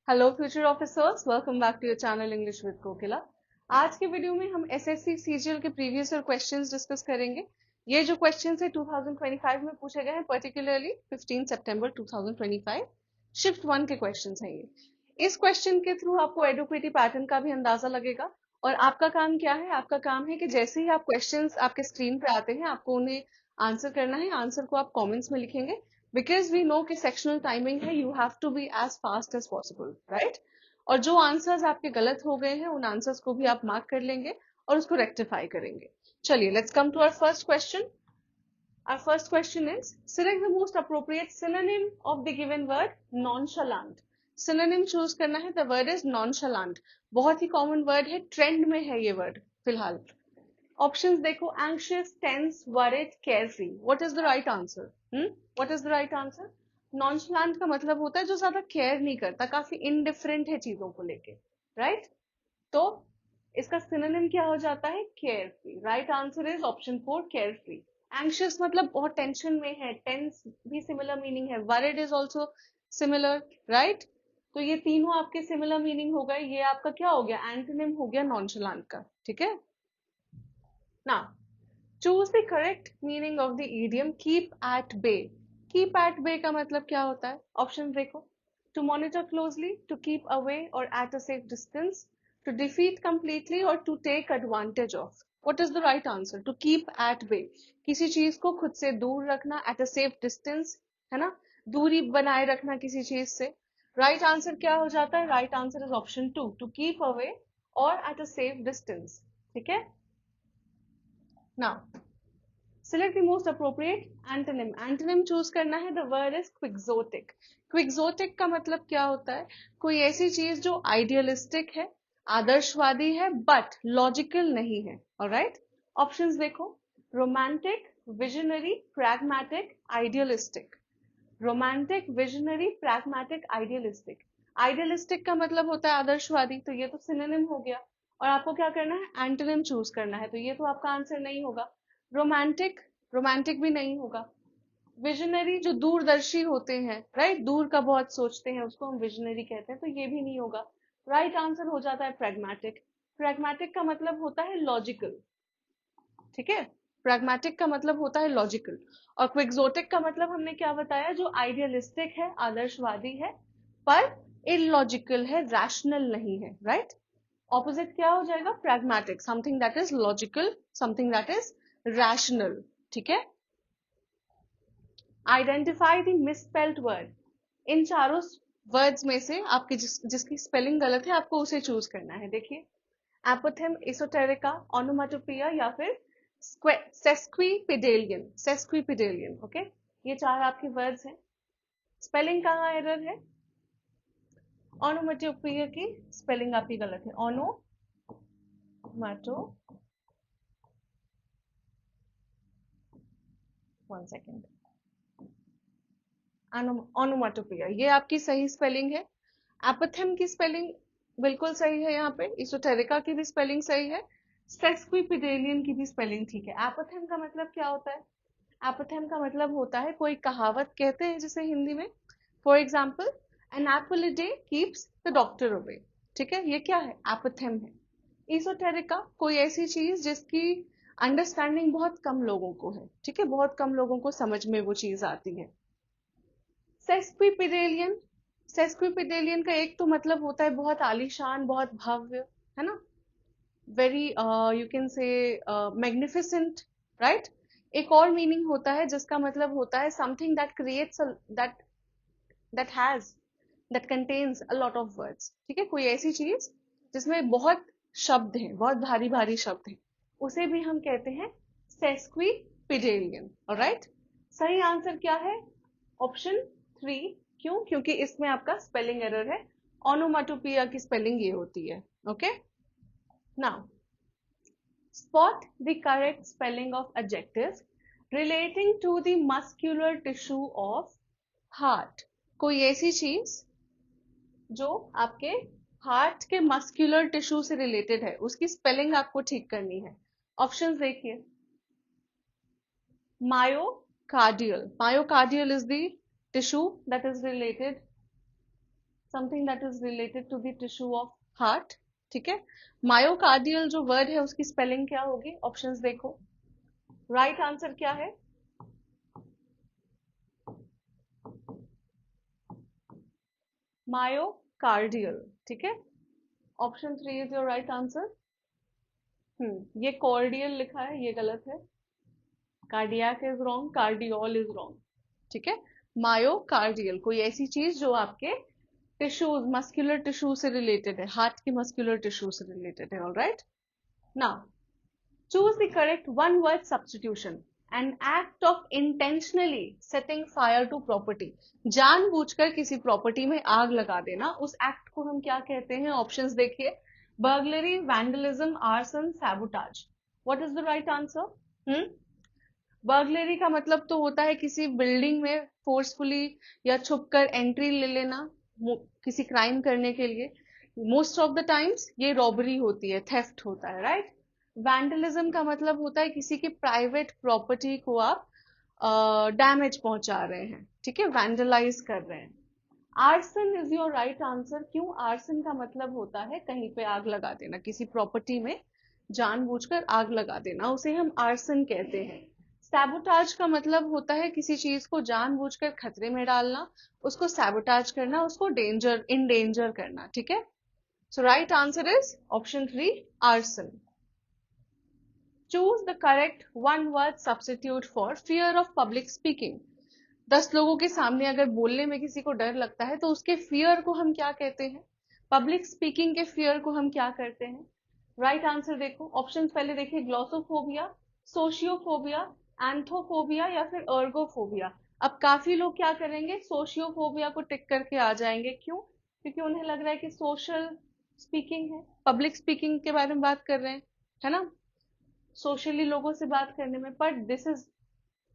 Hello future officers, welcome back to your channel English with Kokila. आज के video में हम एसएससी सीजीएल के प्रीवियस ईयर क्वेश्चंस डिस्कस करेंगे। ये जो क्वेश्चंस है 2025 में पूछे गए हैं, पर्टिकुलरली 15 सितंबर 2025 शिफ्ट 1 के क्वेश्चंस हैं ये। इस क्वेश्चन के थ्रू आपको एडुक्विटी पैटर्न का भी अंदाजा लगेगा और आपका काम क्या है? आपका काम है कि जैसे ही आप क्वेश्चंस आपके स्क्रीन पे आते हैं आपको उन्हें आंसर करना है। आंसर को आप कॉमेंट्स में लिखेंगे बिकॉज वी नो कि सेक्शनल टाइमिंग है, you have to be as fast as possible, right. और जो आंसर्स आपके गलत हो गए हैं उन आंसर्स को भी आप मार्क कर लेंगे और उसको रेक्टिफाई करेंगे। चलिए, let's come to our first question. Our first question is, select the most appropriate synonym of the given word nonchalant. Synonym choose करना है, the word is nonchalant. बहुत ही common word है, trend में है ये word फिलहाल। Options देखो, anxious, tense, worried, carefree. What is the right answer? What is the right answer? Nonchalant का मतलब होता है जो ज्यादा केयर नहीं करता, काफी indifferent है चीजों को लेके, right? तो इसका सिनोनिम क्या हो जाता है? Carefree. Right answer is option 4, carefree. Anxious मतलब बहुत टेंशन में है, टेंस भी सिमिलर मीनिंग है, worried is also similar, right. तो ये तीनों आपके सिमिलर मीनिंग हो गए। ये आपका क्या हो गया? एंटोनिम हो गया नॉनचलांट का, ठीक है ना। Choose the correct meaning of the idiom keep at bay. Keep at bay का मतलब क्या होता है? ऑप्शन देखो, to monitor closely, to keep away और at a safe distance, to defeat completely और to take advantage of. What is the right answer? To keep at bay, किसी चीज को खुद से दूर रखना, एट अ सेफ डिस्टेंस, है ना, दूरी बनाए रखना किसी चीज से। राइट आंसर क्या हो जाता है? Right answer is option 2, to keep away और एट अ सेफ डिस्टेंस, ठीक है। Now select the most appropriate antonym. Antonym choose करना है, the word is quixotic. Quixotic का मतलब क्या होता है? कोई ऐसी चीज जो आइडियलिस्टिक है, आदर्शवादी है, बट लॉजिकल नहीं है। ऑलराइट, ऑप्शंस देखो, romantic, visionary, pragmatic, idealistic. Romantic, visionary, pragmatic, idealistic. Idealistic का मतलब होता है आदर्शवादी, तो ये तो सिनोनिम हो गया। और आपको क्या करना है? एंटोनिम चूज करना है, तो ये तो आपका आंसर नहीं होगा। रोमांटिक, रोमांटिक भी नहीं होगा। विजनरी, जो दूरदर्शी होते हैं, राइट, दूर का बहुत सोचते हैं, उसको हम विजनरी कहते हैं, तो ये भी नहीं होगा। राइट आंसर हो जाता है प्रैग्मेटिक। प्रैग्मेटिक का मतलब होता है लॉजिकल, ठीक है। प्रैग्मेटिक का मतलब होता है लॉजिकल। और क्विक्सोटिक का मतलब हमने क्या बताया? जो आइडियलिस्टिक है, आदर्शवादी है, पर इलॉजिकल है, रैशनल नहीं है, राइट। ऑपोजिट क्या हो जाएगा? Pragmatic, something that is logical, something that is rational, ठीक है। Identify the misspelled word. इन चारों वर्ड्स में से आपकी जिसकी स्पेलिंग गलत है आपको उसे चूज करना है। देखिए, एपोथेम, एसोटेरिका, ओनोमाटोपिया या फिर सेस्क्विपिडेलियन। सेस्क्विपिडेलियन, ओके, ये चार आपके वर्ड्स हैं। स्पेलिंग कहाँ एरर है? ओनोमाटोपिया की स्पेलिंग आपकी गलत है। ओनोमाटो, 1 सेकेंड, ओनोमाटोपिया ये आपकी सही स्पेलिंग है। एपोथेम की स्पेलिंग बिल्कुल सही है यहाँ पे, इसोटेरिका की भी स्पेलिंग सही है, सेस्क्विपिडेलियन की भी स्पेलिंग ठीक है। एपोथेम का मतलब क्या होता है? एपोथेम का मतलब होता है कोई कहावत कहते हैं जिसे हिंदी में, for example, an apple a day keeps the doctor away, ठीक है, ये क्या है? एपोथेम है। इसोटेरिका, कोई ऐसी चीज जिसकी अंडरस्टैंडिंग बहुत कम लोगों को है, ठीक है, बहुत कम लोगों को समझ में वो चीज आती है। सेस्क्विपिडेलियन, सेस्क्विपिडेलियन का एक तो मतलब होता है बहुत आलीशान, बहुत भव्य, है ना, very you can say magnificent, right. एक और मीनिंग होता है जिसका मतलब होता है something that creates that that has that contains a lot of words, ठीक है, कोई ऐसी चीज जिसमें बहुत शब्द हैं, बहुत भारी भारी शब्द हैं, उसे भी हम कहते हैं सेस्क्विपिडेलियन। ऑलराइट, सही आंसर क्या है? ऑप्शन 3। क्यों? क्योंकि इसमें आपका स्पेलिंग एरर है। ओनोमाटोपिया की स्पेलिंग ये होती है, okay. Now spot the correct spelling of adjectives relating to the muscular tissue of heart. कोई ऐसी चीज जो आपके हार्ट के मस्कुलर टिश्यू से रिलेटेड है, उसकी स्पेलिंग आपको ठीक करनी है। ऑप्शंस देखिए, myocardial, myocardial is the tissue that is related, something that is related to the tissue of heart, ठीक है। मायोकार्डियल जो वर्ड है उसकी स्पेलिंग क्या होगी, ऑप्शंस देखो। राइट आंसर क्या है, मायोकार्डियल, ठीक है। Option 3 is your right answer. ये कॉर्डियल लिखा है, ये गलत है। Cardiac is wrong, cardiol is wrong, ठीक है। मायोकार्डियल कोई ऐसी चीज जो आपके टिश्यूज, मस्कुलर टिश्यू से रिलेटेड है, हार्ट के मस्कुलर टिश्यू से रिलेटेड है। Alright, now choose the correct one word substitution. An act of intentionally setting fire to property, जानबूझकर किसी प्रॉपर्टी में आग लगा देना, उस एक्ट को हम क्या कहते हैं, ऑप्शंस देखिए। Burglary, vandalism, arson, sabotage. What is the right answer? Burglary का मतलब तो होता है किसी बिल्डिंग में फोर्सफुली या छुपकर एंट्री ले लेना किसी क्राइम करने के लिए। मोस्ट ऑफ द टाइम्स ये रॉबरी होती है, थेफ्ट होता है, राइट। वैंडलिज्म का मतलब होता है किसी की प्राइवेट प्रॉपर्टी को आप डैमेज पहुंचा रहे हैं, ठीक है, वैंडलाइज कर रहे हैं। Arson is your right answer. क्यों? आर्सन का मतलब होता है कहीं पे आग लगा देना, किसी प्रॉपर्टी में जानबूझकर आग लगा देना, उसे हम आर्सन कहते हैं। सैबोटाज का मतलब होता है किसी चीज को जानबूझकर खतरे में डालना, उसको सैबोटाज करना, उसको इन डेंजर करना, ठीक है। So right answer is option 3, arson. Choose the correct one word substitute for fear of public speaking. 10 लोगों के सामने अगर बोलने में किसी को डर लगता है तो उसके फियर को हम क्या कहते हैं, पब्लिक स्पीकिंग के फियर को हम क्या करते हैं। राइट आंसर देखो, ऑप्शंस पहले देखिए, ग्लोसोफोबिया, सोशियोफोबिया, एंथोफोबिया या फिर अर्गोफोबिया। अब काफी लोग क्या करेंगे, सोशियोफोबिया को टिक करके आ जाएंगे। क्यों? क्योंकि उन्हें लग रहा है कि सोशल स्पीकिंग है, पब्लिक स्पीकिंग के बारे में बात कर रहे हैं, है ना, सोशली लोगों से बात करने में। But this is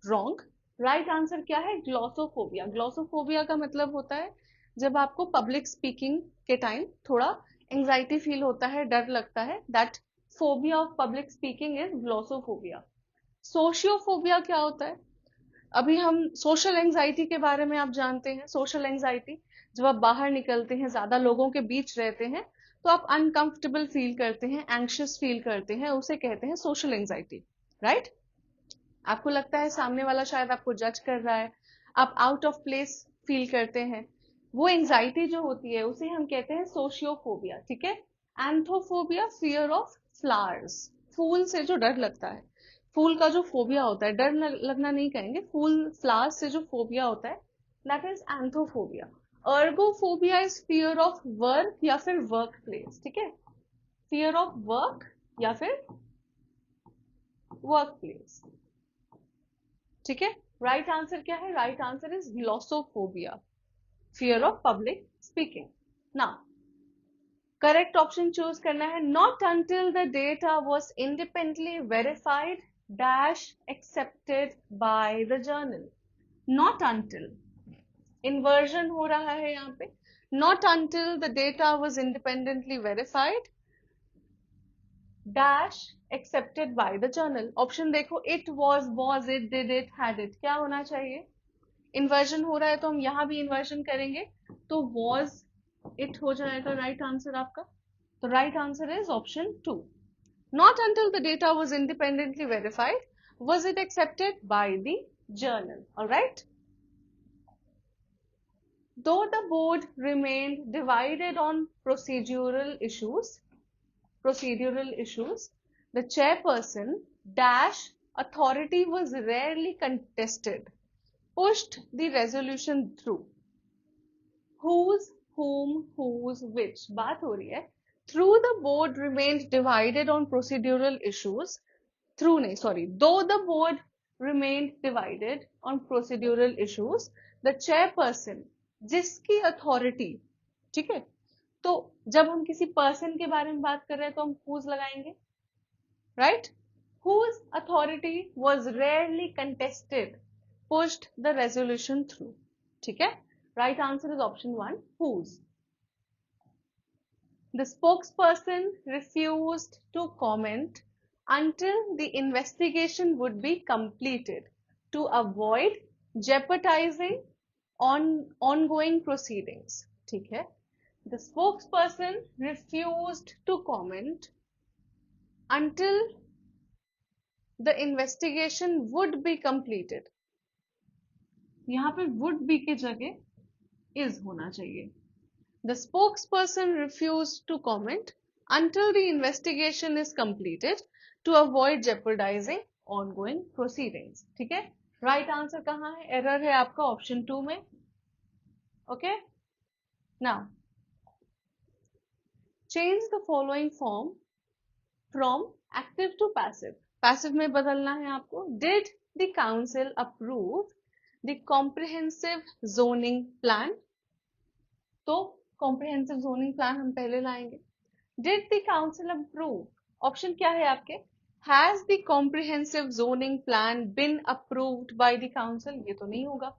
wrong. Right answer क्या है, ग्लोसोफोबिया। ग्लोसोफोबिया का मतलब होता है जब आपको पब्लिक स्पीकिंग के टाइम थोड़ा एंजाइटी फील होता है, डर लगता है, that phobia of public speaking is glossophobia. Sociophobia क्या होता है, अभी हम सोशल एंजाइटी के बारे में आप जानते हैं। सोशल एंजाइटी, जब आप बाहर निकलते हैं, ज्यादा लोगों के बीच रहते हैं, तो आप अनकंफर्टेबल फील करते हैं, एंग्शियस फील करते हैं, उसे कहते हैं सोशल एंजाइटी, राइट। आपको लगता है सामने वाला शायद आपको जज कर रहा है, आप आउट ऑफ प्लेस फील करते हैं, वो एंजाइटी जो होती है उसे हम कहते हैं सोशियोफोबिया, ठीक है। एंथोफोबिया, फियर ऑफ फ्लावर्स, फूल से जो डर लगता है, फूल का जो फोबिया होता है, डर लगना नहीं कहेंगे, फूल फ्लावर्स से जो फोबिया होता है, that is anthophobia. Ergophobia is fear of work या फिर वर्क प्लेस, ठीक है, फियर ऑफ वर्क या फिर वर्क प्लेस, ठीक है। राइट आंसर क्या है, right answer is glossophobia, fear of public speaking. Now correct option choose करना है। Not until the data was independently verified dash accepted by the journal. Not until, inversion हो रहा है यहाँ पे। Not until the data was independently verified dash accepted by the journal. Option देखो, it was it, did it, had it, क्या होना चाहिए। Inversion हो रहा है तो हम यहां भी इन्वर्जन करेंगे, तो वॉज इट हो जाएगा राइट आंसर आपका। तो right answer is option 2। Not until the data was independently verified was it accepted by the journal. Alright, though the board remained divided on procedural issues, the chairperson dash authority was rarely contested, pushed the resolution through. Whose, whom, whose, which बात हो रही है। Through the board remained divided on procedural issues, though the board remained divided on procedural issues, the chairperson, जिसकी authority, ठीक है, तो जब हम किसी पर्सन के बारे में बात कर रहे हैं तो हम whose लगाएंगे, right. whose authority was rarely contested, pushed the resolution through, ठीक है। Right answer is option 1, whose. The spokesperson refused to comment until the investigation would be completed to avoid jeopardizing ongoing proceedings, ठीक है। The spokesperson refused to comment until the investigation would be completed. यहाँ पे would be की जगह is होना चाहिए. The spokesperson refused to comment until the investigation is completed to avoid jeopardizing ongoing proceedings. ठीक है? Right answer कहाँ है? Error है आपका option 2 में. Okay? Now, change the following form from active to passive. Passive में बदलना है आपको. Did the council approve the comprehensive zoning plan? तो comprehensive zoning plan हम पहले लाएंगे. Did the council approve? Option क्या है आपके? Has the comprehensive zoning plan been approved by the council? ये तो नहीं होगा.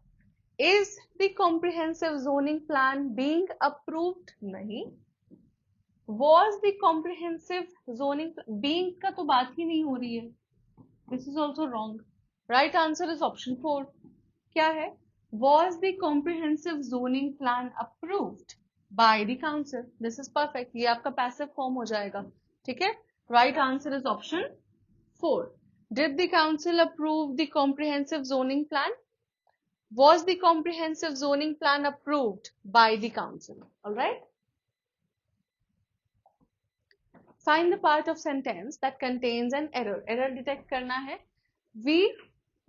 Is the comprehensive zoning plan being approved? नहीं. Was the comprehensive zoning being का तो बात ही नहीं हो रही है. This is also wrong. Right answer is option 4. क्या है? Was the comprehensive zoning plan approved by the council? This is perfect. ये आपका passive form हो जाएगा. ठीक है? Right answer is option 4. Did the council approve the comprehensive zoning plan? Was the comprehensive zoning plan approved by the council? All right. Find the part of sentence that contains an error. Error detect करना है.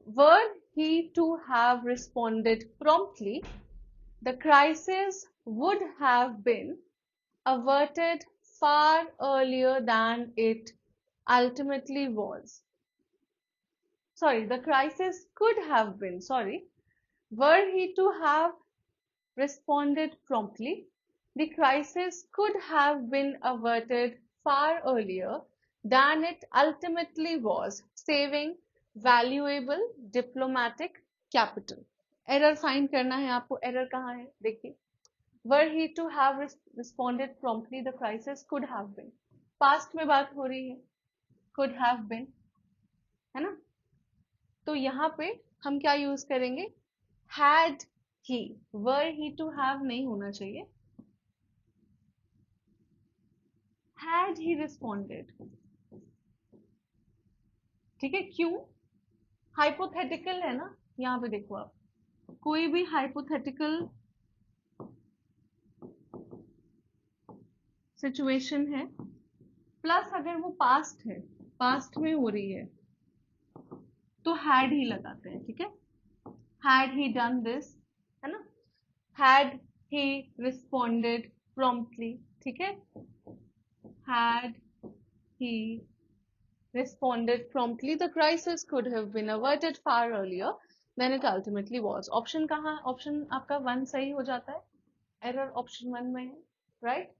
Were he to have responded promptly, the crisis would have been averted far earlier than it ultimately was. Sorry, the crisis could have been. Sorry. Were he to have responded promptly, the crisis could have been averted far earlier than it ultimately was, saving valuable diplomatic capital. Error find करना है आपको. Error कहाँ है? देखिए. Were he to have responded promptly, the crisis could have been. Past में बात हो रही है. Could have been. है ना? तो यहाँ पे हम क्या यूज करेंगे? Had he. Were he to have नहीं होना चाहिए. Had he responded. ठीक है? क्यों? हाइपोथेटिकल है ना. यहाँ पे देखो आप. कोई भी हाइपोथेटिकल सिचुएशन है प्लस अगर वो पास्ट है, पास्ट में हो रही है, तो had ही लगाते हैं. ठीक है? Had he done this, है ना? Had he responded promptly, ठीक है? Had he responded promptly, the crisis could have been averted far earlier than it ultimately was. Option कहाँ? Option आपका 1 सही हो जाता है. Error option 1 में है. Right?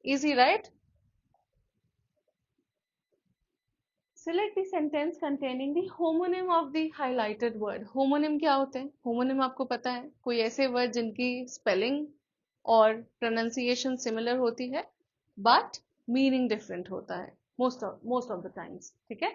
Easy, right? Select the sentence containing the homonym of the highlighted word. Homonym क्या होते हैं? Homonym आपको पता है, कोई ऐसे word जिनकी spelling और pronunciation similar होती है, but meaning different होता है most of the times. ठीक है?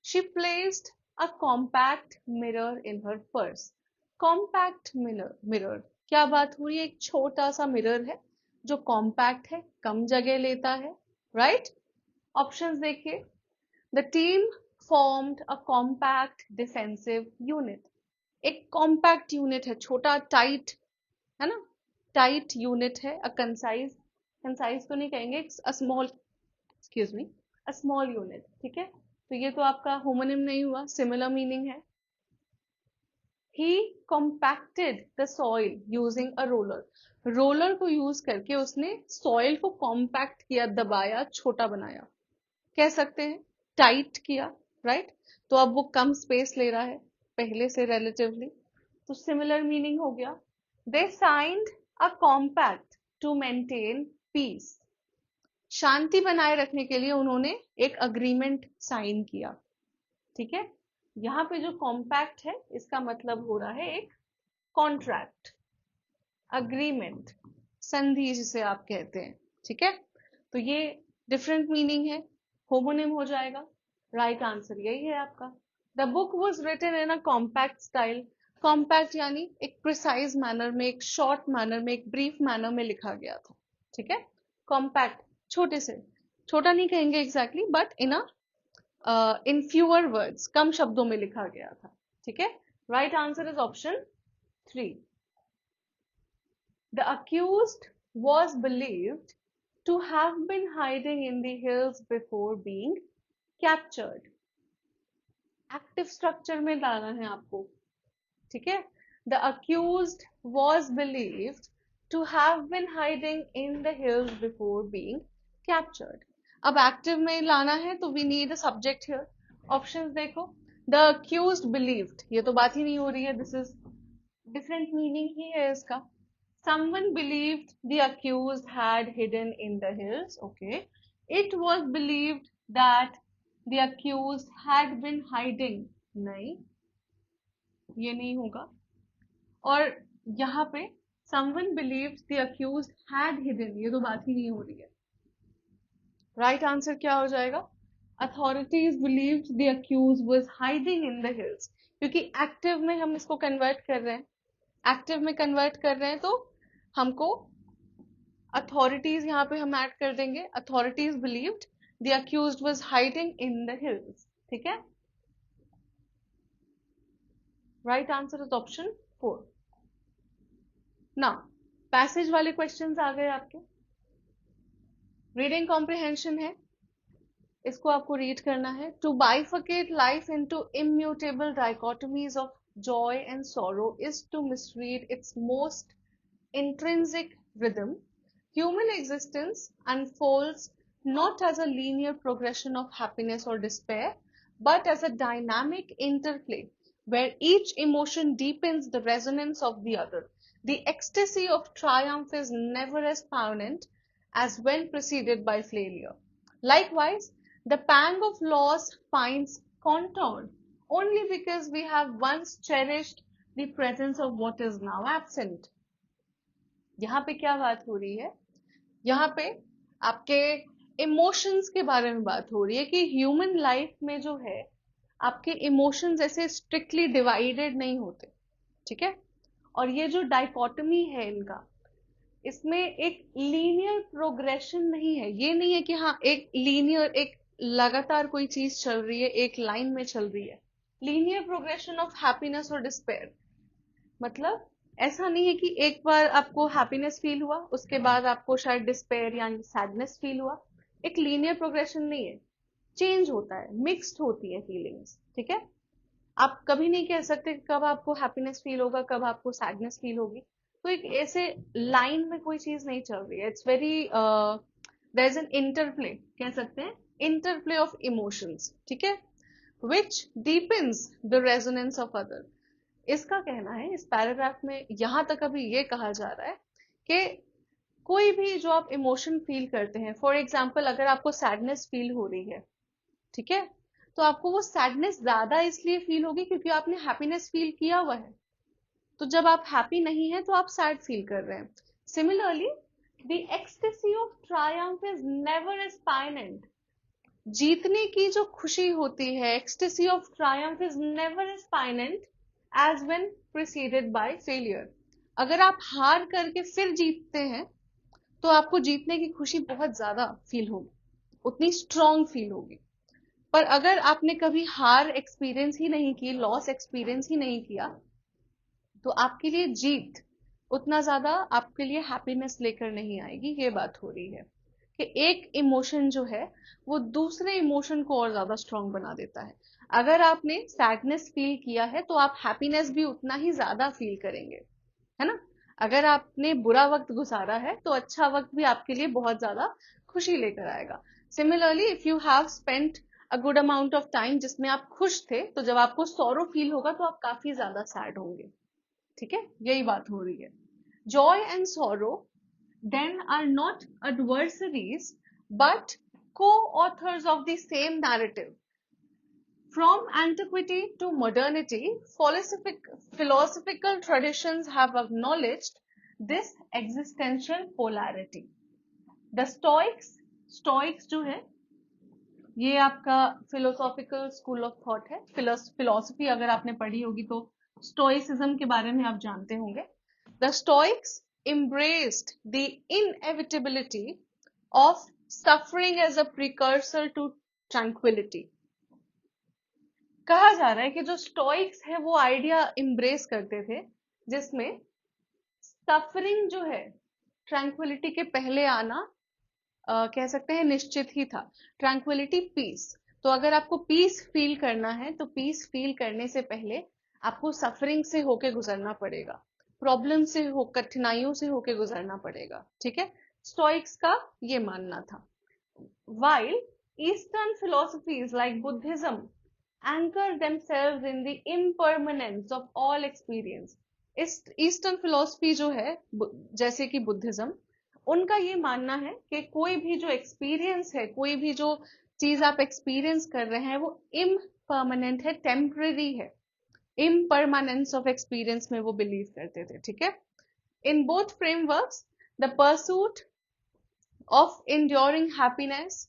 She placed a compact mirror in her purse. Compact mirror क्या बात हुई? एक छोटा सा mirror है जो compact है, कम जगह लेता है. Right? Options देखिए. The team formed a compact defensive unit. एक compact unit है, छोटा tight है ना, tight unit है. A concise तो नहीं कहेंगे, a small unit. ठीक है? तो ये तो आपका homonym नहीं हुआ, similar meaning है. He compacted the soil using a roller. Roller को use करके उसने soil को compact किया, दबाया, छोटा बनाया. कह सकते हैं टाइट किया. राइट? तो अब वो कम स्पेस ले रहा है पहले से रिलेटिवली, तो सिमिलर मीनिंग हो गया. They signed a compact to maintain peace. शांति बनाए रखने के लिए उन्होंने एक अग्रीमेंट साइन किया. ठीक है? यहाँ पे जो कॉम्पैक्ट है इसका मतलब हो रहा है एक कॉन्ट्रैक्ट, अग्रीमेंट, संधि जिसे आप कहते हैं. ठीक है? तो ये डिफरेंट मीनिंग है, होमोनिम हो जाएगा. राइट आंसर यही है आपका. The book was written in a compact style. Compact यानी एक प्रिसाइज मैनर में, एक शॉर्ट मैनर में, एक ब्रीफ मैनर में लिखा गया था. ठीक है, कॉम्पैक्ट, छोटे से, छोटा नहीं कहेंगे exactly, but in fewer words, कम शब्दों में लिखा गया था। ठीक है, right answer is option 3। The accused was believed to have been hiding in the hills before being captured. Active structure में लाना है आपको। ठीक है, the accused was believed to have been hiding in the hills before being captured. अब active में लाना है तो we need a subject here. Options देखो, the accused believed, ये तो बात ही नहीं हो रही है, this is different meaning ही है इसका। Someone believed the accused had hidden in the hills. Okay. It was believed that the accused had been hiding. नहीं, ये नहीं होगा। और यहाँ पे someone believed the accused had hidden, ये तो बात ही नहीं हो रही है। Right answer क्या हो जाएगा? Authorities believed the accused was hiding in the hills, क्योंकि active में हम इसको convert कर रहे हैं, एक्टिव में कन्वर्ट कर रहे हैं, तो हमको अथॉरिटीज यहाँ पे हम ऐड कर देंगे। Authorities believed the accused was hiding in the hills. ठीक है, right answer is option 4। Now passage वाले क्वेश्चंस आ गए आपके। रीडिंग कॉम्प्रिहेंशन है, इसको आपको रीड करना है। To bifurcate life into immutable dichotomies of joy and sorrow is to misread its most intrinsic rhythm. Human existence unfolds not as a linear progression of happiness or despair, but as a dynamic interplay where each emotion deepens the resonance of the other. The ecstasy of triumph is never as poignant as when preceded by failure. Likewise, the pang of loss finds contour only because we have once cherished the presence of what is now absent. यहाँ पे क्या बात हो रही है? यहाँ पे आपके इमोशंस के बारे में बात हो रही है कि ह्यूमन लाइफ में जो है आपके इमोशंस ऐसे स्ट्रिक्टली डिवाइडेड नहीं होते। ठीक है, और ये जो डाइकोटमी है इनका, इसमें एक लीनियर प्रोग्रेशन नहीं है। ये नहीं है कि हाँ एक लीनियर, एक लगातार कोई चीज चल रही है, एक लाइन में चल रही है। लीनियर प्रोग्रेशन ऑफ हैप्पीनेस और डिस्पेयर, मतलब ऐसा नहीं है कि एक बार आपको हैप्पीनेस फील हुआ उसके बाद आपको शायद डिस्पेयर या सैडनेस फील हुआ। एक लीनियर प्रोग्रेशन नहीं है, चेंज होता है, मिक्स्ड होती है फीलिंग्स। ठीक है, आप कभी नहीं कह सकते कब आपको हैप्पीनेस फील होगा, कब आपको सैडनेस फील होगी। तो एक ऐसे लाइन में कोई चीज नहीं चल रही है। It's very there is an interplay, कह सकते हैं इंटरप्ले ऑफ इमोशंस। ठीक है, which deepens the resonance of other. इसका कहना है इस पैराग्राफ में यहां तक अभी ये कहा जा रहा है कि कोई भी जो आप इमोशन फील करते हैं, फॉर एग्जाम्पल अगर आपको सैडनेस फील हो रही है, ठीक है, तो आपको वो सैडनेस ज्यादा इसलिए फील होगी क्योंकि आपने हैप्पीनेस फील किया हुआ है। तो जब आप हैप्पी नहीं है तो आप सैड फील कर रहे हैं। Similarly the ecstasy of triumph is never as poignant, जीतने की जो खुशी होती है, ecstasy of triumph is never as poignant as when preceded by failure. अगर आप हार करके फिर जीतते हैं तो आपको जीतने की खुशी बहुत ज्यादा फील होगी, उतनी स्ट्रॉन्ग फील होगी। पर अगर आपने कभी हार एक्सपीरियंस ही नहीं की, लॉस एक्सपीरियंस ही नहीं किया, तो आपके लिए जीत उतना ज्यादा आपके लिए हैप्पीनेस लेकर नहीं आएगी। ये बात हो रही है कि एक इमोशन जो है वो दूसरे इमोशन को और ज्यादा स्ट्रॉन्ग बना देता है। अगर आपने सैडनेस फील किया है तो आप हैप्पीनेस भी उतना ही ज्यादा फील करेंगे, है ना। अगर आपने बुरा वक्त गुजारा है तो अच्छा वक्त भी आपके लिए बहुत ज्यादा खुशी लेकर आएगा। Similarly if you have spent a good amount of time जिसमें आप खुश थे, तो जब आपको सॉरो फील होगा तो आप काफी ज्यादा सैड होंगे। ठीक है, यही बात हो रही है। Joy and sorrow then are not adversaries but co-authors of the same narrative. From antiquity to modernity, philosophical traditions have acknowledged this existential polarity. The Stoics जो है ये आपका philosophical school of thought है। philosophy अगर आपने पढ़ी होगी तो stoicism के बारे में आप जानते होंगे। The Stoics embraced the inevitability of suffering as a precursor to tranquility. कहा जा रहा है कि जो स्टोइक्स है वो आइडिया embrace करते थे जिसमें सफरिंग जो है ट्रैंक्विलिटी के पहले आना कह सकते हैं निश्चित ही था. Tranquility peace. तो अगर आपको पीस फील करना है तो पीस फील करने से पहले आपको सफरिंग से होके गुजरना पड़ेगा, प्रॉब्लम से हो, कठिनाइयों से होके गुजरना पड़ेगा. ठीक है, स्टोइक्स का ये मानना था. While eastern philosophies like Buddhism anchor themselves in the impermanence of all experience. Eastern philosophy जो है जैसे कि बुद्धिज्म, उनका ये मानना है कि कोई भी जो एक्सपीरियंस है, कोई भी जो चीज आप एक्सपीरियंस कर रहे हैं वो इम्परमानेंट है, टेम्पररी है. इम्परमानेंस ऑफ एक्सपीरियंस में वो बिलीव करते थे. ठीक है, in both frameworks the pursuit of enduring happiness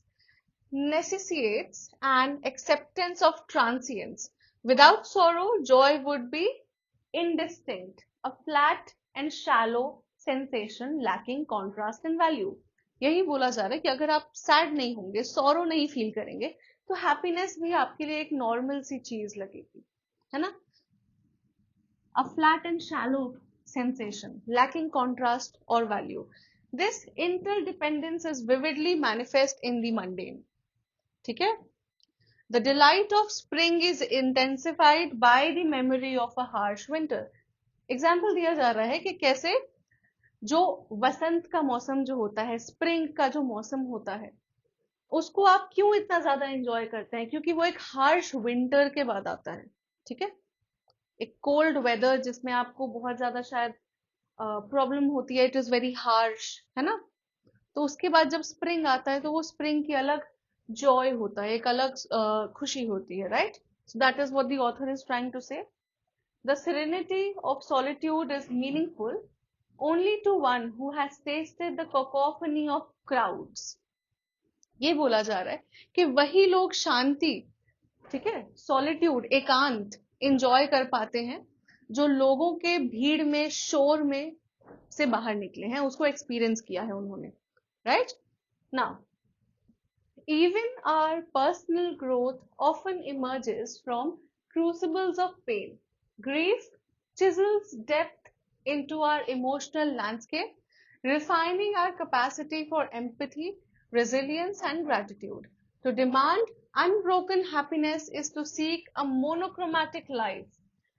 necessitates an acceptance of transience. Without sorrow, joy would be indistinct, a flat and shallow sensation lacking contrast and value. यही बोला जा रहा है कि अगर आप सैड नहीं होंगे, सॉरो नहीं फील करेंगे, तो हैप्पीनेस भी आपके लिए एक नॉर्मल सी चीज लगेगी, है ना. A flat and shallow sensation lacking contrast or value. This interdependence is vividly manifest in the mundane. ठीक है, the delight of spring is intensified by the memory of a harsh winter. Example दिया जा रहा है कि कैसे जो वसंत का मौसम जो होता है, स्प्रिंग का जो मौसम होता है, उसको आप क्यों इतना ज्यादा एंजॉय करते हैं, क्योंकि वो एक हार्श विंटर के बाद आता है. ठीक है, एक कोल्ड वेदर जिसमें आपको बहुत ज्यादा शायद प्रॉब्लम होती है, इट इज वेरी हार्श, है ना. तो उसके बाद जब स्प्रिंग आता है तो वो स्प्रिंग की अलग जॉय होता है, एक अलग खुशी होती है, right. So that is what the author is trying to say. The serenity of solitude is meaningful only to one who has tasted the cacophony of crowds. ये बोला जा रहा है कि वही लोग शांति, ठीक है, सॉलिट्यूड, एकांत एंजॉय कर पाते हैं जो लोगों के भीड़ में, शोर में से बाहर निकले हैं, उसको एक्सपीरियंस किया है उन्होंने, right. Now even our personal growth often emerges from crucibles of pain. Grief chisels depth into our emotional landscape, refining our capacity for empathy, resilience, and gratitude. To demand unbroken happiness is to seek a monochromatic life,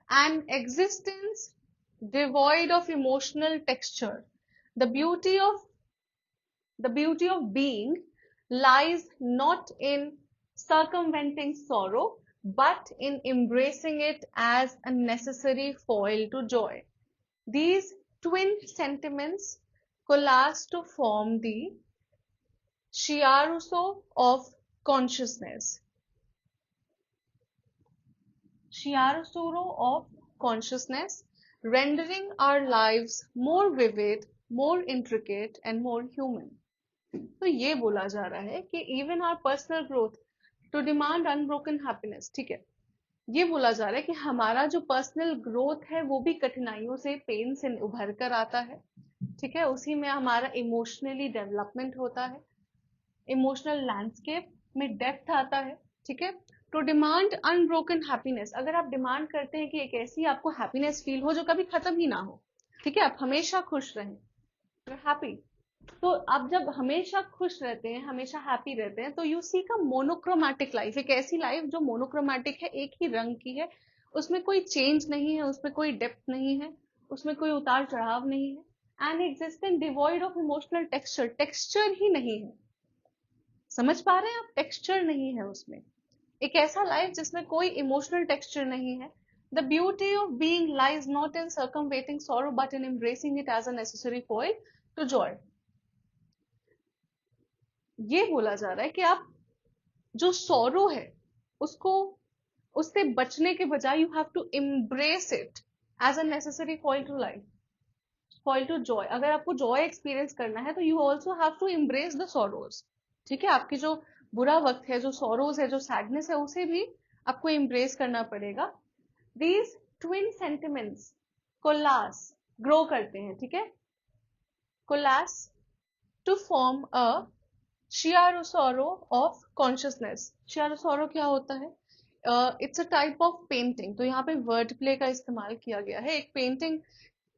an existence devoid of emotional texture. The beauty of being lies not in circumventing sorrow, but in embracing it as a necessary foil to joy. These twin sentiments coalesce to form the chiaroscuro of consciousness. Chiaroscuro of consciousness, rendering our lives more vivid, more intricate, and more human. तो ये बोला जा रहा है कि even our personal growth to demand unbroken happiness. ठीक है, ये बोला जा रहा है कि हमारा जो पर्सनल ग्रोथ है वो भी कठिनाइयों से, पेन से उभर कर आता है. ठीक है, उसी में हमारा इमोशनली डेवलपमेंट होता है, इमोशनल लैंडस्केप में डेप्थ आता है. ठीक है, टू डिमांड अनब्रोकन हैप्पीनेस, अगर आप डिमांड करते हैं कि एक ऐसी आपको हैप्पीनेस फील हो जो कभी खत्म ही ना हो, ठीक है, आप हमेशा खुश रहें, हैप्पी. तो आप जब हमेशा खुश रहते हैं, हमेशा हैप्पी रहते हैं, तो you seek a monochromatic life, एक ऐसी लाइफ जो मोनोक्रोमैटिक है, एक ही रंग की है, उसमें कोई चेंज नहीं है, उसमें कोई डेप्थ नहीं है, उसमें कोई उतार चढ़ाव नहीं है. And existent devoid of emotional texture, texture ही नहीं है. समझ पा रहे हैं आप, टेक्सचर नहीं है उसमें. एक ऐसा लाइफ जिसमें कोई इमोशनल टेक्सचर नहीं है. The beauty of being lies not in circumventing sorrow but in embracing it as a necessary foil to joy. ये बोला जा रहा है कि आप जो सॉरो है उससे बचने के बजाय you have to embrace it as a necessary foil to life, foil to joy. अगर आपको जॉय एक्सपीरियंस करना है तो you also have to embrace the sorrows. ठीक है, आपकी जो बुरा वक्त है, जो सॉरोज है, जो सैडनेस है, उसे भी आपको एम्ब्रेस करना पड़ेगा. दीज ट्विन सेंटिमेंट्स कोलास ग्रो करते हैं. ठीक है, coalesce to form a chiaroscuro of consciousness. chiaroscuro क्या होता है? It's a type of painting. तो यहाँ पे वर्ड प्ले का इस्तेमाल किया गया है. एक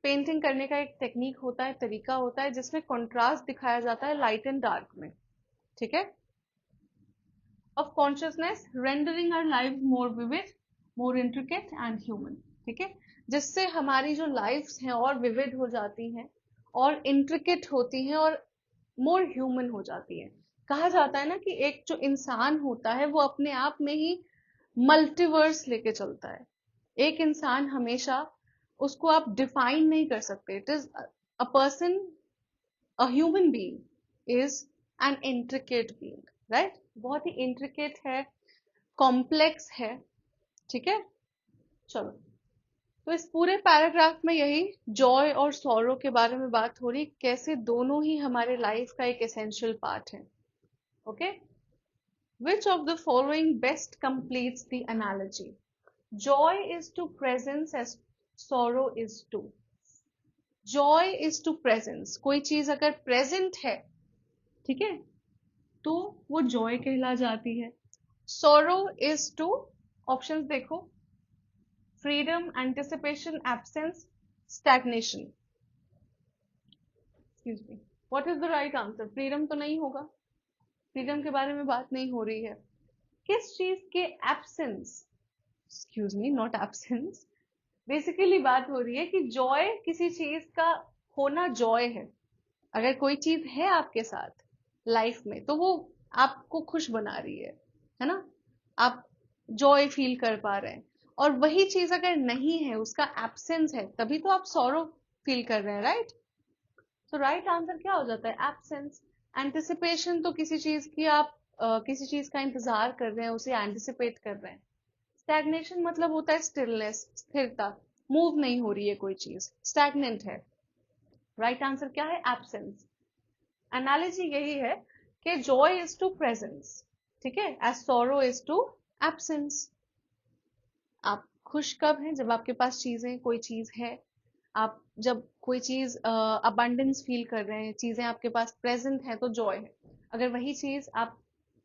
पेंटिंग करने का एक टेक्निक होता है, तरीका होता है, जिसमें कंट्रास्ट दिखाया जाता है लाइट एंड डार्क में. ठीक है. Of consciousness rendering our life more vivid, more intricate and human. ठीक है. जिससे हमारी जो लाइफ्स हैं और विविड हो जाती हैं और इंट्रिकेट होती हैं और मोर ह्यूमन हो जाती है. कहा जाता है ना कि एक जो इंसान होता है वो अपने आप में ही मल्टीवर्स लेके चलता है. एक इंसान हमेशा, उसको आप डिफाइन नहीं कर सकते. It is a person, a human being is an intricate being, right. बहुत ही इंट्रिकेट है, कॉम्प्लेक्स है. ठीक है. चलो, तो इस पूरे पैराग्राफ में यही जॉय और सॉरो के बारे में बात हो रही, कैसे दोनों ही हमारे लाइफ का एक एसेंशियल पार्ट है. Okay. Which of the following best completes the analogy? Joy is to presence as sorrow is to. Joy is to presence. कोई चीज अगर present है, ठीक है, तो वो joy कहला जाती है. Sorrow is to, options देखो, freedom, anticipation, absence, stagnation. Excuse me. What is the right answer? Freedom तो नहीं होगा. फ्रीडम के बारे में बात नहीं हो रही है. किस चीज के absence, excuse me, not absence, basically बात हो रही है कि जॉय किसी चीज का होना जॉय है. अगर कोई चीज है आपके साथ लाइफ में तो वो आपको खुश बना रही है ना. आप जॉय फील कर पा रहे हैं. और वही चीज अगर नहीं है, उसका एब्सेंस है, तभी तो आप सॉरो फील कर रहे हैं, राइट. तो राइट आंसर क्या हो जाता है? एब्सेंस. एंटिसिपेशन तो किसी चीज की आप किसी चीज का इंतजार कर रहे हैं, उसे एंटिसिपेट कर रहे हैं. स्टैग्नेशन मतलब होता है स्टिलनेस, स्थिरता, मूव नहीं हो रही है कोई चीज, स्टैग्नेंट है. राइट आंसर क्या है? एब्सेंस. एनालॉजी यही है कि जॉय इज टू प्रेजेंस, ठीक है, as sorrow is to absence. आप खुश कब हैं? जब आपके पास चीजें, कोई चीज है. आप जब कोई चीज अबंडेंस फील कर रहे हैं, चीजें आपके पास प्रेजेंट है, तो जॉय है. अगर वही चीज आप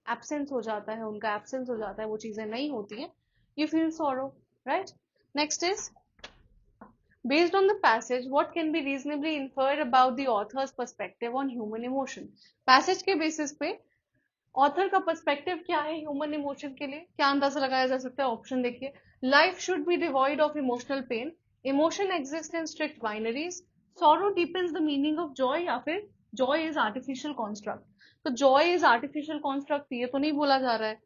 एब्सेंस हो जाता है, उनका एब्सेंस हो जाता है, वो चीजें नहीं होती हैं, you feel sorrow, right? Next is, based on the passage, what can be reasonably inferred about the author's perspective on human emotion? Passage के basis पे ऑथर का पर्सपेक्टिव क्या है ह्यूमन इमोशन के लिए, क्या अंदाजा लगाया जा सकता है? ऑप्शन देखिए. Life should be devoid of emotional pain, emotion exist in strict binaries, sorrow deepens the meaning of Joy, या फिर जॉय इज आर्टिफिशियल कॉन्स्ट्रक्ट. तो जॉय इज आर्टिफिशियल कॉन्स्ट्रक्ट ये तो नहीं बोला जा रहा है.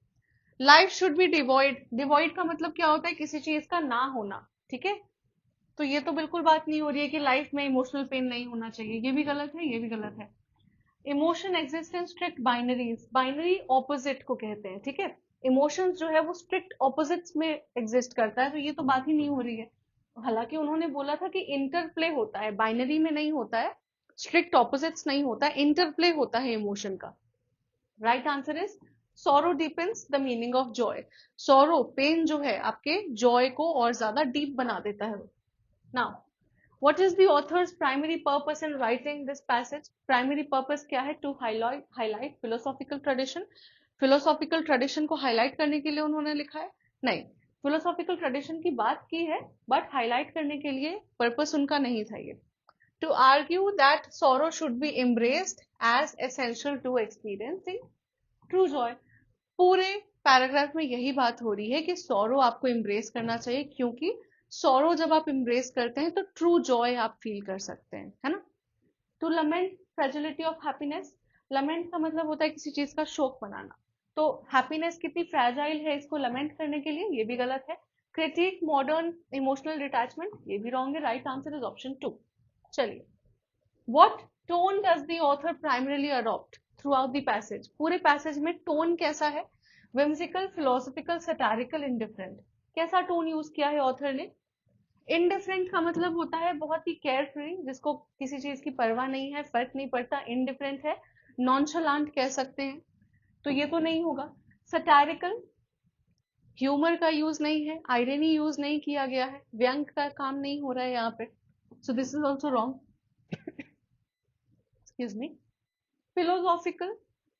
Life should be devoid, devoid का मतलब क्या होता है? किसी चीज का ना होना. ठीक है. तो ये तो बिल्कुल बात नहीं हो रही है कि लाइफ में इमोशनल पेन नहीं होना चाहिए. ये भी गलत है, ये भी गलत है. Emotion exist in strict binaries, binary opposite को कहते हैं. ठीक है. इमोशंस जो है वो स्ट्रिक्ट ऑपोजिट्स में एग्जिस्ट करता है, तो ये तो बात ही नहीं हो रही है. हालांकि उन्होंने बोला था कि इंटरप्ले होता है, बाइनरी में नहीं होता है, स्ट्रिक्ट ऑपोजिट्स नहीं होता है, इंटरप्ले होता है इमोशन का. Right answer is sorrow deepens the meaning of joy. Sorrow, pain जो है आपके जॉय को और ज्यादा डीप बना देता है. Now, what is the author's primary purpose in writing this passage? Primary purpose क्या है? To highlight philosophical tradition. philosophical tradition को highlight करने के लिए उन्होंने लिखा है? नहीं, philosophical tradition की बात की है, but highlight करने के लिए purpose उनका नहीं था ये. To argue that sorrow should be embraced as essential to experiencing true joy. पूरे पैराग्राफ में यही बात हो रही है कि सॉरो आपको embrace करना चाहिए, क्योंकि सॉरो जब आप embrace करते हैं तो ट्रू जॉय आप फील कर सकते हैं, है ना. टू लमेंट फ्रेजिलिटी ऑफ हैप्पीनेस, लमेंट का मतलब होता है किसी चीज का शोक मनाना. तो हैप्पीनेस कितनी फ्रेजाइल है इसको लमेंट करने के लिए, ये भी गलत है. क्रिटिक मॉडर्न इमोशनल डिटैचमेंट, ये भी रॉन्ग है. Right answer is option 2. चलिए, what tone does the author primarily adopt through out the passage? पूरे पैसेज में टोन कैसा है? whimsical, philosophical, satirical, indifferent. कैसा टोन यूज किया है ऑथर ने? इनडिफरेंट का मतलब होता है बहुत ही केयर फ्री, जिसको किसी चीज की परवाह नहीं है, फर्क नहीं पड़ता. इनडिफरेंट है, नॉनशलांट कह सकते हैं, तो ये तो नहीं होगा. सटारिकल, ह्यूमर का यूज नहीं है, आयरनी यूज नहीं किया गया है, व्यंग का काम नहीं हो रहा है यहाँ पे, so this is also wrong. Excuse me,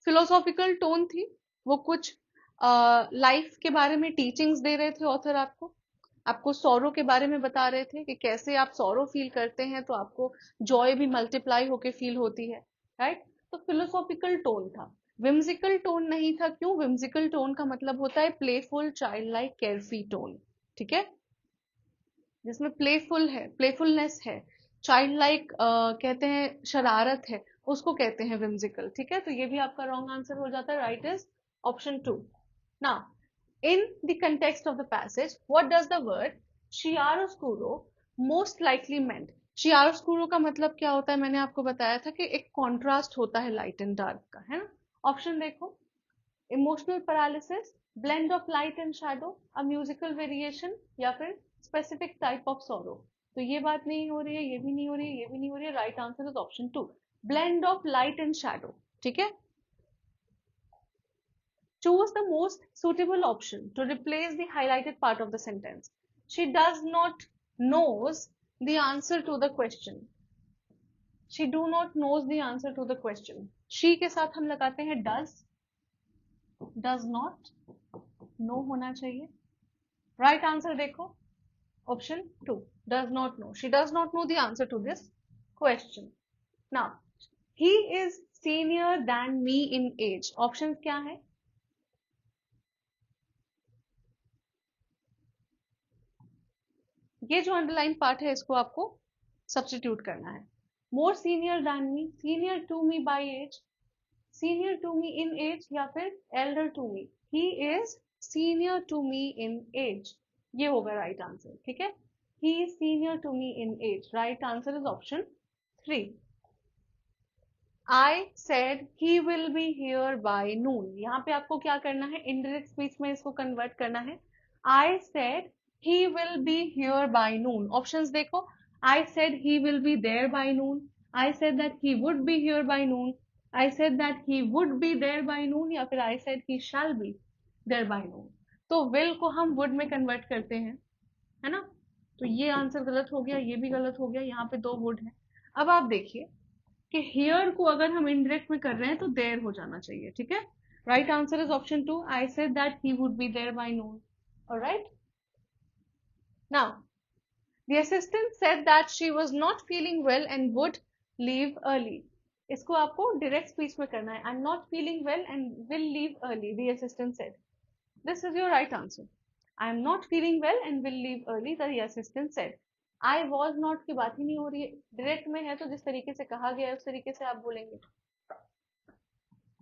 philosophical tone थी, वो कुछ लाइफ के बारे में टीचिंग्स दे रहे थे ऑथर आपको सॉरो के बारे में बता रहे थे कि कैसे आप सॉरो फील करते हैं तो आपको जॉय भी मल्टीप्लाई होके फील होती है, राइट। तो फिलोसॉफिकल टोन था, विम्सिकल टोन नहीं था। क्यों? विम्सिकल टोन का मतलब होता है playful, child like, carefree tone, ठीक है, जिसमें प्लेफुल है, प्लेफुलनेस है, चाइल्ड लाइक कहते हैं, शरारत है, उसको कहते हैं विम्सिकल, ठीक है। तो ये भी आपका रॉन्ग आंसर हो जाता है, right is option 2। Now in the context of the passage, what does the word chiaroscuro most likely meant? chiaroscuro का मतलब क्या होता है? मैंने आपको बताया था कि एक कॉन्ट्रास्ट होता है लाइट एंड डार्क का, है ना। ऑप्शन देखो, emotional paralysis, blend of light and shadow, a musical variation, या फिर स्पेसिफिक टाइप ऑफ सॉरो। तो ये बात नहीं हो रही है, ये भी नहीं हो रही है, ये भी नहीं हो रही है, right answer is option 2, blend of light and shadow, ठीक है। Choose the most suitable option to replace the highlighted part of the sentence. She does not knows the answer to the question. She do not knows the answer to the question. She के साथ हम लगाते हैं does not, no होना चाहिए। Right answer देखो, option 2, does not know. She does not know the answer to this question. Now, he is senior than me in age. Options क्या है? ये जो अंडरलाइन पार्ट है इसको आपको सब्स्टिट्यूट करना है। More senior than me, senior to me by age, senior to me in age, या फिर elder to me. He is senior to me in age, ये होगा राइट आंसर, ठीक है। He is senior to me in age, right answer is option 3। I said he will be here by noon. यहाँ पे आपको क्या करना है? इनडायरेक्ट स्पीच में इसको कन्वर्ट करना है। I said he will be here by noon. Options देखो, I said he will be there by noon. I said that he would be here by noon. I said that he would be there by noon, या फिर I said he shall be there by noon. तो will को हम would में convert करते हैं, है ना। तो ये आंसर गलत हो गया, ये भी गलत हो गया, यहाँ पे 2 would है। अब आप देखिए कि हियर को अगर हम इनडायरेक्ट में कर रहे हैं तो देयर हो जाना चाहिए, ठीक है। Right answer is option 2, I said that he would be there by noon. Alright, now the assistant said that she was not feeling well and would leave early. इसको आपको डायरेक्ट स्पीच में करना है। I am not feeling well and will leave early, the assistant said. This is your right answer. I am not feeling well and will leave early, the assistant said. I was not की बात ही नहीं हो रही है, direct में है तो जिस तरीके से कहा गया है उस तरीके से आप बोलेंगे।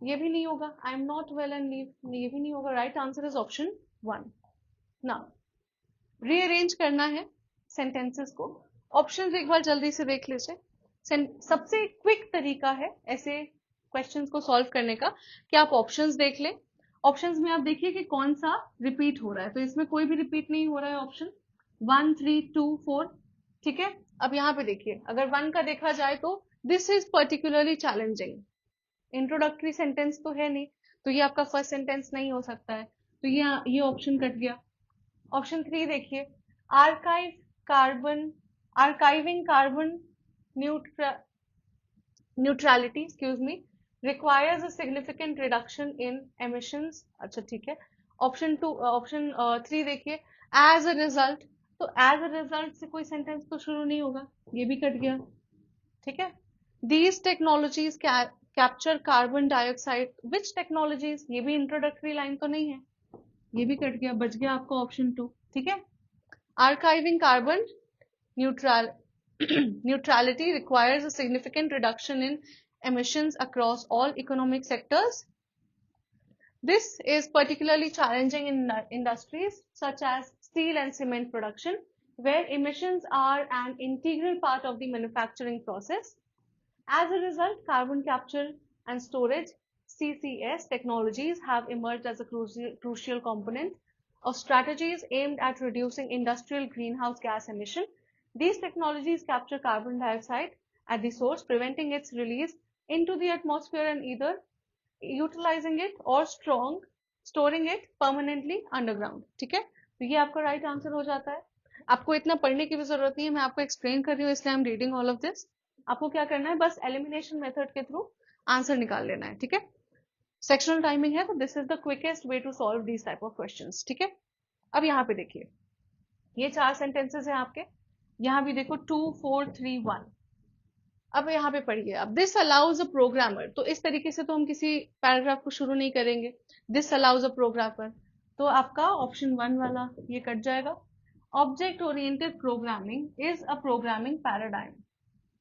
ये भी नहीं होगा, आई am not well and leave, ये भी नहीं होगा। Right answer is option 1। Now rearrange करना है सेंटेंसेस को। ऑप्शंस एक बार जल्दी से देख लीजिए। सबसे क्विक तरीका है ऐसे क्वेश्चंस को सॉल्व करने का कि आप ऑप्शंस देख लें। ऑप्शंस में आप देखिए कि कौन सा रिपीट हो रहा है, तो इसमें कोई भी रिपीट नहीं हो रहा है। ऑप्शन 1, 3, 2, 4, ठीक है। अब यहाँ पे देखिए, अगर 1 का देखा जाए तो this is particularly challenging, introductory sentence तो है नहीं, तो ये आपका फर्स्ट सेंटेंस नहीं हो सकता है, तो ये ऑप्शन कट गया। ऑप्शन 3 देखिए, archiving carbon neutrality, excuse me, requires a significant reduction in emissions। अच्छा ठीक है। ऑप्शन 3 देखिए, एज अ रिजल्ट, तो एज अ रिजल्ट से कोई सेंटेंस तो शुरू नहीं होगा, ये भी कट गया, ठीक है। These technologies capture carbon dioxide, which technologies, ये भी इंट्रोडक्टरी लाइन तो नहीं है, ये भी कट गया, बच गया आपको ऑप्शन 2, ठीक है। Archiving carbon neutrality requires a significant reduction in emissions across all economic sectors. This is particularly challenging in industries such as steel and cement production, where emissions are an integral part of the manufacturing process. As a result, carbon capture and storage (CCS) technologies have emerged as a crucial component of strategies aimed at reducing industrial greenhouse gas emission. These technologies capture carbon dioxide at the source, preventing its release into the atmosphere and either utilizing it or storing it permanently underground, ठीक है। तो ये आपका right answer हो जाता है। आपको इतना पढ़ने की भी जरूरत नहीं है, मैं आपको एक्सप्लेन कर रही हूँ, इसलिए I am reading all of this. आपको क्या करना है, बस एलिमिनेशन मेथड के थ्रू आंसर निकाल लेना है, ठीक है। सेक्शनल टाइमिंग है तो this is the quickest way to solve these type of questions, ठीक है। अब यहाँ पे देखिए, ये 4 सेंटेंसेस हैं आपके, यहाँ भी देखो 2 4 3 1। अब यहाँ पे पढ़िए, अब दिस अलाउज अ प्रोग्रामर, तो इस तरीके से तो हम किसी पैराग्राफ को शुरू नहीं करेंगे। दिस अलाउज अ प्रोग्रामर, तो आपका ऑप्शन 1 वाला ये कट जाएगा। Object oriented programming is a programming paradigm,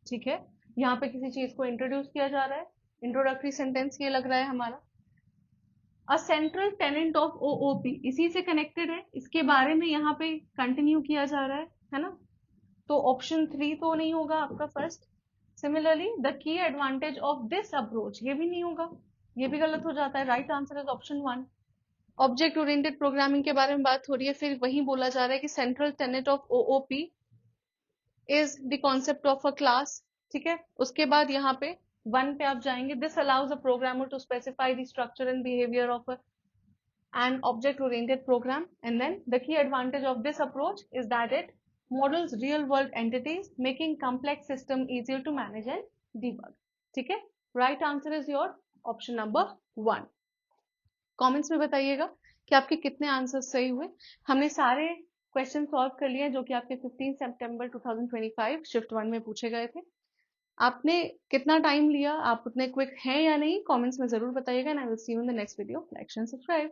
ठीक है। यहाँ पे किसी चीज को इंट्रोड्यूस किया जा रहा है, इंट्रोडक्टरी सेंटेंस ये लग रहा है हमारा। A central tenet of OOP, इसी से कनेक्टेड है, इसके बारे में यहाँ पे कंटिन्यू किया जा रहा है ना। तो ऑप्शन 3 तो नहीं होगा आपका first. Similarly the key advantage of this approach, ये भी नहीं होगा, ये भी गलत हो जाता है। Right answer is option 1। Object oriented programming के बारे में बात हो रही है, फिर वही बोला जा रहा है कि central Tenet of OOP is the concept of a class, ठीक है। उसके बाद यहाँ पे 1 पे आप जाएंगे, this allows a programmer to specify the structure and behaviour of an object-oriented program, and then the key advantage of this approach is that it models real-world entities, making complex system easier to manage and debug. ठीक है, right answer is your option number 1. Comments में बताइएगा कि आपके कितने answers सही हुए। हमने सारे क्वेश्चन सॉल्व कर लिए जो कि आपके 15 सितंबर 2025 शिफ्ट 1 में पूछे गए थे। आपने कितना टाइम लिया, आप उतने क्विक हैं या नहीं, कमेंट्स में जरूर बताइएगा। And I will see you in the next video. Like and subscribe.